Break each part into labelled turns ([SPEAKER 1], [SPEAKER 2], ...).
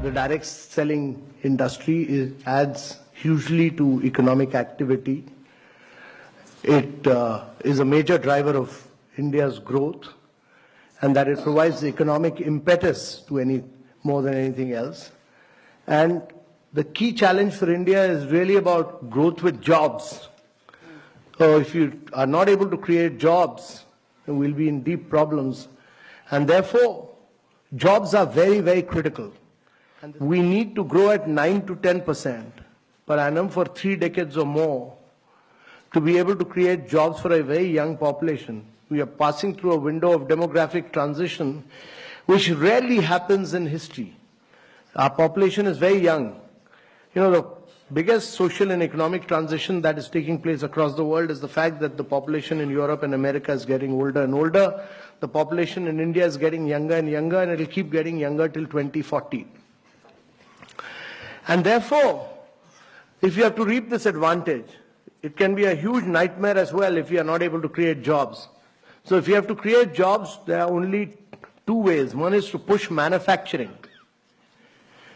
[SPEAKER 1] the direct selling industry adds hugely to economic activity. It is a major driver of India's growth, and that it provides the economic impetus to more than anything else. And the key challenge for India is really about growth with jobs. So if you are not able to create jobs, we'll be in deep problems. And therefore, jobs are very, very critical. And we need to grow at 9 to 10% per annum for 3 decades or more to be able to create jobs for a very young population. We are passing through a window of demographic transition which rarely happens in history. Our population is very young. You know, the biggest social and economic transition that is taking place across the world is the fact that the population in Europe and America is getting older and older. The population in India is getting younger and younger, and it will keep getting younger till 2040. And therefore, if you have to reap this advantage, it can be a huge nightmare as well if you are not able to create jobs. So if you have to create jobs, there are only 2 ways. One is to push manufacturing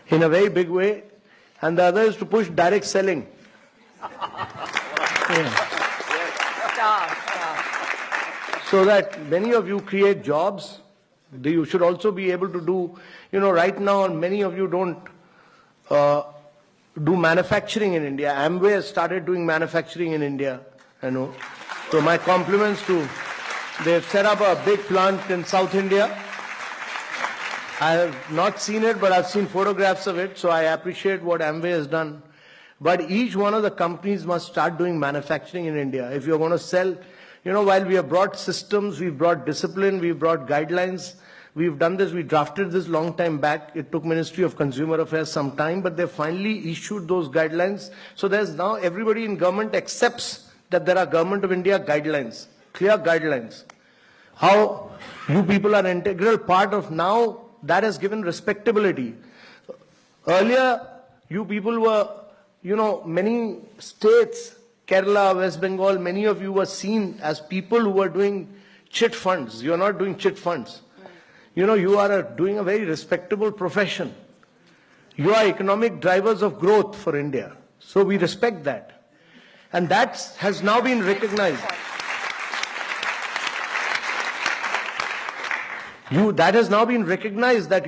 [SPEAKER 1] in a very big way, and the other is to push direct selling. So that many of you create jobs, you should also be able to do, right now many of you don't do manufacturing in India. Amway has started doing manufacturing in India, I know. So my compliments to, they've set up a big plant in South India. I have not seen it, but I've seen photographs of it, so I appreciate what Amway has done. But each one of the companies must start doing manufacturing in India. If you're going to sell, while we have brought systems, we've brought discipline, we've brought guidelines, we've done this, we drafted this long time back. It took Ministry of Consumer Affairs some time, but they finally issued those guidelines. So there's now everybody in government accepts that there are Government of India guidelines, clear guidelines. How you people are an integral part of now, that has given respectability. Earlier, you people were, many states, Kerala, West Bengal, many of you were seen as people who were doing chit funds. You are not doing chit funds. You are doing a very respectable profession. You are economic drivers of growth for India. So we respect that. And that has now been recognized. That has now been recognized that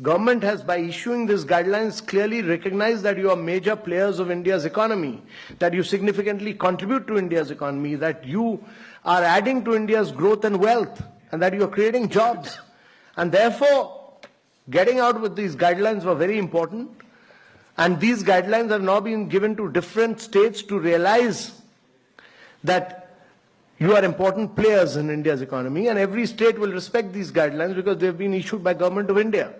[SPEAKER 1] government has, by issuing these guidelines, clearly recognized that you are major players of India's economy, that you significantly contribute to India's economy, that you are adding to India's growth and wealth, and that you are creating jobs. And therefore, getting out with these guidelines were very important. And these guidelines have now been given to different states to realize that you are important players in India's economy, and every state will respect these guidelines because they have been issued by Government of India.